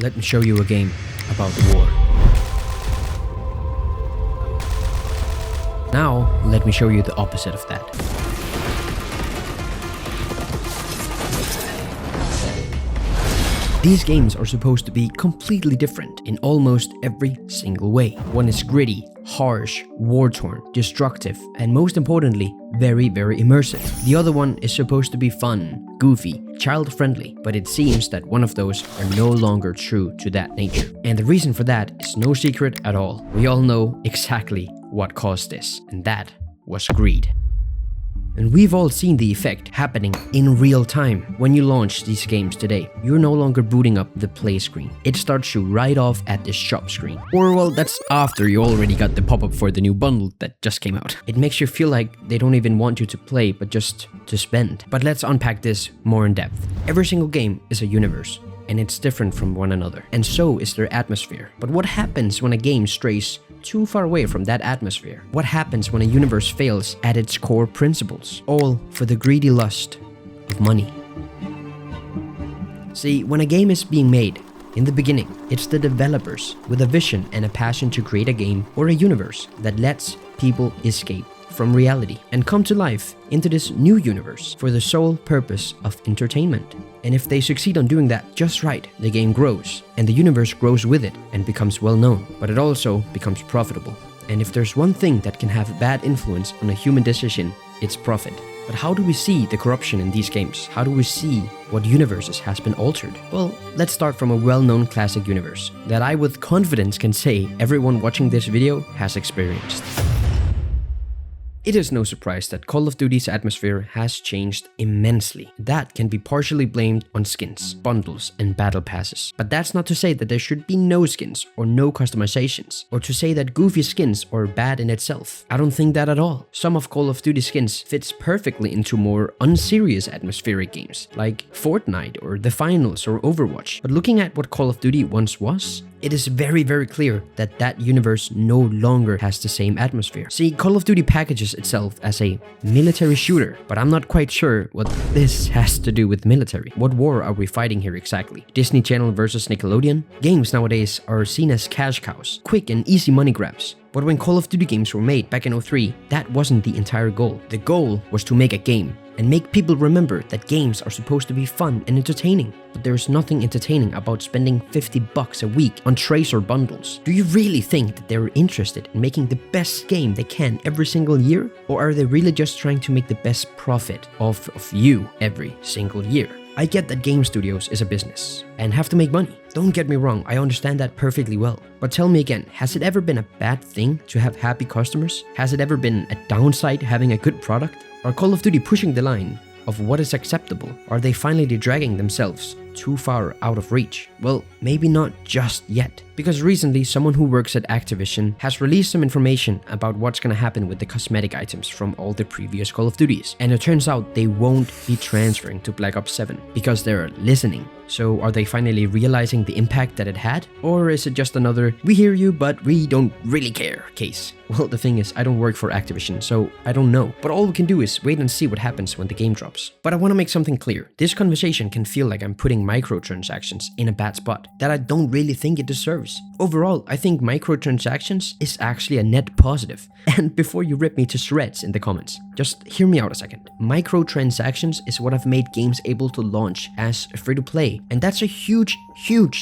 let me show you a game about war. Now, let me show you the opposite of that. These games are supposed to be completely different in almost every single way. One is gritty, harsh, war-torn, destructive, and most importantly, very, very immersive. The other one is supposed to be fun, goofy, child-friendly, but it seems that one of those are no longer true to that nature. And the reason for that is no secret at all. We all know exactly what caused this, and that was greed. And we've all seen the effect happening in real time when you launch these games today. You're no longer booting up the play screen. It starts you right off at the shop screen. Or well, that's after you already got the pop-up for the new bundle that just came out. It makes you feel like they don't even want you to play, but just to spend. But let's unpack this more in depth. Every single game is a universe, and it's different from one another. And so is their atmosphere. But what happens when a game strays too far away from that atmosphere? What happens when a universe fails at its core principles? All for the greedy lust of money. See, when a game is being made, in the beginning, it's the developers with a vision and a passion to create a game or a universe that lets people escape from reality and come to life into this new universe for the sole purpose of entertainment. And if they succeed on doing that just right, the game grows, and the universe grows with it and becomes well known, but it also becomes profitable. And if there's one thing that can have a bad influence on a human decision, it's profit. But how do we see the corruption in these games? How do we see what universes has been altered? Well, let's start from a well-known classic universe that I with confidence can say everyone watching this video has experienced. It is no surprise that Call of Duty's atmosphere has changed immensely. That can be partially blamed on skins, bundles, and battle passes. But that's not to say that there should be no skins or no customizations, or to say that goofy skins are bad in itself. I don't think that at all. Some of Call of Duty skins fits perfectly into more unserious atmospheric games, like Fortnite or The Finals or Overwatch. But looking at what Call of Duty once was, it is very, very clear that that universe no longer has the same atmosphere. See, Call of Duty packages itself as a military shooter, but I'm not quite sure what this has to do with military. What war are we fighting here exactly? Disney Channel versus Nickelodeon? Games nowadays are seen as cash cows, quick and easy money grabs. But when Call of Duty games were made back in 2003, that wasn't the entire goal. The goal was to make a game and make people remember that games are supposed to be fun and entertaining. But there's nothing entertaining about spending $50 a week on Tracer bundles. Do you really think that they're interested in making the best game they can every single year? Or are they really just trying to make the best profit off of you every single year? I get that game studios is a business and have to make money. Don't get me wrong, I understand that perfectly well. But tell me again, has it ever been a bad thing to have happy customers? Has it ever been a downside having a good product? Are Call of Duty pushing the line of what is acceptable? Are they finally dragging themselves too far out of reach? Well, maybe not just yet. Because recently, someone who works at Activision has released some information about what's gonna happen with the cosmetic items from all the previous Call of Duties. And it turns out they won't be transferring to Black Ops 7 because they're listening. So are they finally realizing the impact that it had? Or is it just another, we hear you, but we don't really care case? Well, the thing is, I don't work for Activision, so I don't know. But all we can do is wait and see what happens when the game drops. But I want to make something clear. This conversation can feel like I'm putting microtransactions in a bad spot that I don't really think it deserves. Overall, I think microtransactions is actually a net positive. And before you rip me to shreds in the comments, just hear me out a second. Microtransactions is what have made games able to launch as free-to-play. And that's a huge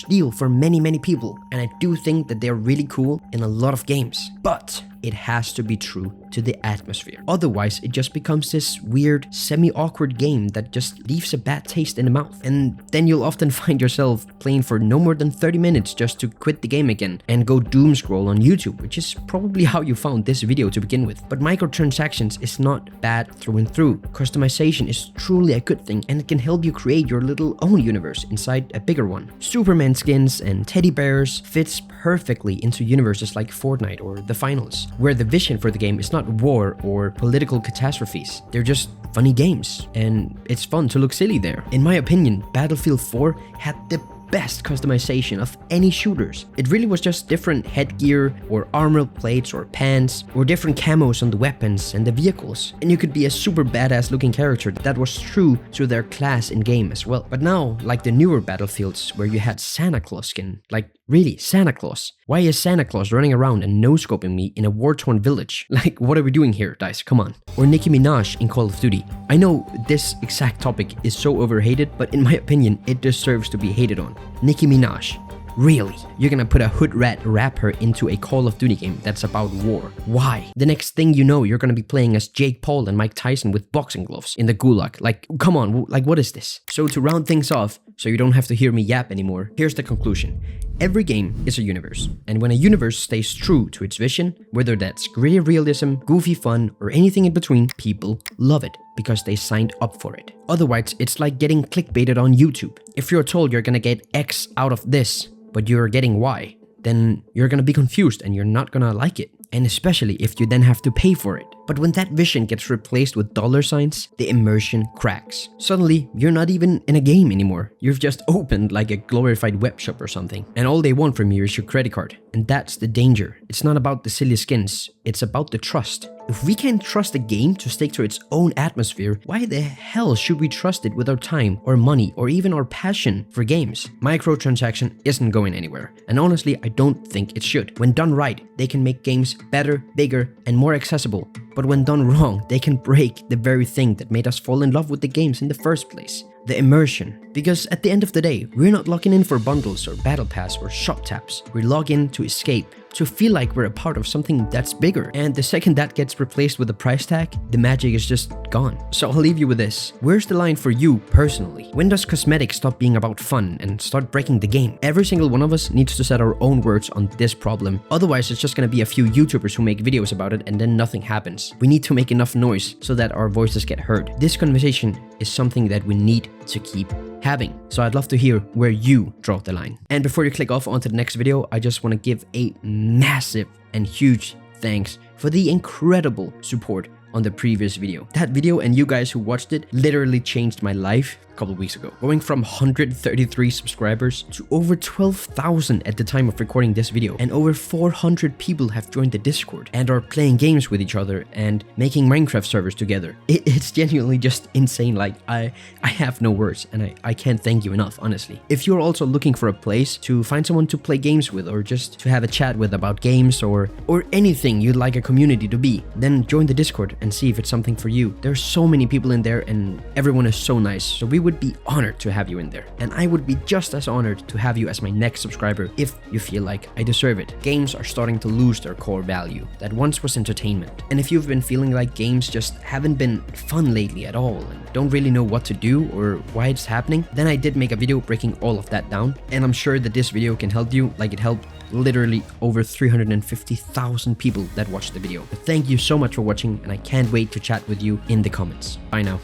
deal for many people. And I do think that they're really cool in a lot of games. But it has to be true to the atmosphere. Otherwise, it just becomes this weird, semi-awkward game that just leaves a bad taste in the mouth. And then you'll often find yourself playing for no more than 30 minutes just to quit the game again and go doom scroll on YouTube, which is probably how you found this video to begin with. But microtransactions is not bad through and through. Customization is truly a good thing, and it can help you create your little own universe inside a bigger one. Superman skins and teddy bears fits perfectly into universes like Fortnite or The Finals, where the vision for the game is not war or political catastrophes. They're just funny games, and it's fun to look silly there. In my opinion, Battlefield 4 had the best customization of any shooters. It really was just different headgear or armor plates or pants or different camos on the weapons and the vehicles. And you could be a super badass looking character that was true to their class in game as well. But now, like the newer Battlefields where you had Santa Claus skin, like really, Santa Claus? Why is Santa Claus running around and no-scoping me in a war-torn village? Like, what are we doing here, guys? Come on. Or Nicki Minaj in Call of Duty. I know this exact topic is so overhated, but in my opinion, it deserves to be hated on. Nicki Minaj. Really? You're gonna put a hood rat rapper into a Call of Duty game that's about war? Why? The next thing you know, you're gonna be playing as Jake Paul and Mike Tyson with boxing gloves in the gulag. Like, come on, like what is this? So to round things off, so you don't have to hear me yap anymore, here's the conclusion. Every game is a universe, and when a universe stays true to its vision, whether that's gritty realism, goofy fun, or anything in between, people love it because they signed up for it. Otherwise, it's like getting clickbaited on YouTube. If you're told you're gonna get X out of this, but you're getting Y, then you're gonna be confused and you're not gonna like it. And especially if you then have to pay for it. But when that vision gets replaced with dollar signs, the immersion cracks. Suddenly, you're not even in a game anymore. You've just opened like a glorified web shop or something. And all they want from you is your credit card. And that's the danger. It's not about the silly skins, it's about the trust. If we can't trust a game to stick to its own atmosphere, why the hell should we trust it with our time or money or even our passion for games? Microtransaction isn't going anywhere, and honestly, I don't think it should. When done right, they can make games better, bigger, and more accessible. But when done wrong, they can break the very thing that made us fall in love with the games in the first place. The immersion. Because at the end of the day, we're not logging in for bundles or battle pass or shop taps. We log in to escape, to feel like we're a part of something that's bigger. And the second that gets replaced with a price tag, the magic is just gone. So I'll leave you with this. Where's the line for you personally? When does cosmetics stop being about fun and start breaking the game? Every single one of us needs to set our own words on this problem. Otherwise, it's just gonna be a few YouTubers who make videos about it and then nothing happens. We need to make enough noise so that our voices get heard. This conversation is something that we need to keep having. So I'd love to hear where you draw the line. And before you click off onto the next video, I just want to give a massive and huge thanks for the incredible support on the previous video. That video and you guys who watched it literally changed my life a couple of weeks ago. Going from 133 subscribers to over 12,000 at the time of recording this video. And over 400 people have joined the Discord and are playing games with each other and making Minecraft servers together. It's genuinely just insane. Like, I have no words and I can't thank you enough, honestly. If you're also looking for a place to find someone to play games with or just to have a chat with about games or anything you'd like a community to be, then join the Discord and see if it's something for you. There's so many people in there and everyone is so nice. So we would be honored to have you in there. And I would be just as honored to have you as my next subscriber if you feel like I deserve it. Games are starting to lose their core value that once was entertainment. And if you've been feeling like games just haven't been fun lately at all and don't really know what to do or why it's happening, then I did make a video breaking all of that down. And I'm sure that this video can help you like it helped literally over 350,000 people that watched the video. But thank you so much for watching and I can't wait to chat with you in the comments. Bye now.